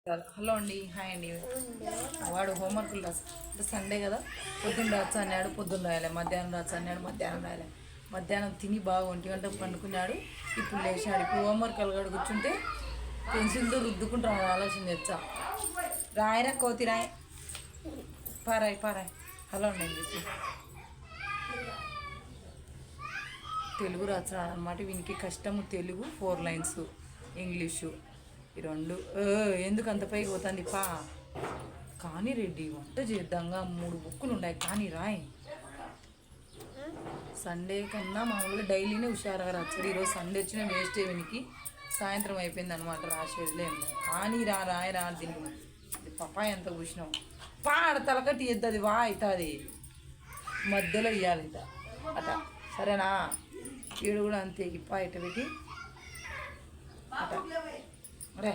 Hello అండి, hi అండి. వాడు హోంవర్క్లు రాసి సండే కదా, పొద్దున్న రాచు అన్నాడు, పొద్దున్న రాయాలి. మధ్యాహ్నం రాచు అన్నాడు, మధ్యాహ్నం రాయాలి. మధ్యాహ్నం తిని బాగా 1 గంటకు పండుకున్నాడు. ఇప్పుడు లేచాడు. ఇప్పుడు హోంవర్క్ అలగాడు కూర్చుంటే పెన్సిల్తో రుద్దుకుంటాను ఆలోచన తెచ్చా. రాయరా కోతి రాయ్, పారాయ్. హలో అండి చెప్పి తెలుగు రాచాడు అనమాట. వీనికి కష్టము తెలుగు 4 లైన్స్, ఇంగ్లీషు ఈ 2. ఎందుకు అంత పైకి పోతుంది కానీ రెడ్డి వంట చేద్దాంగా 3 బుక్కులు ఉన్నాయి కానీ రాయ్. సండే కన్నా మామూలుగా డైలీనే హుషారుగా రాచాడు. ఈరోజు సండే వచ్చిన వేస్ట్ వీనికి సాయంత్రం అయిపోయింది అనమాట రాసేదిలే. కానీ రాయరా దీనికి పప్పాయ ఎంత కూర్చున్నావు ఆడ తలకట్టి ఎద్దది అవుతుంది మధ్యలో ఇవ్వాలి అట. సరేనా? వీడు కూడా అంతే ఇప్ప ఇట పెట్టి అట రే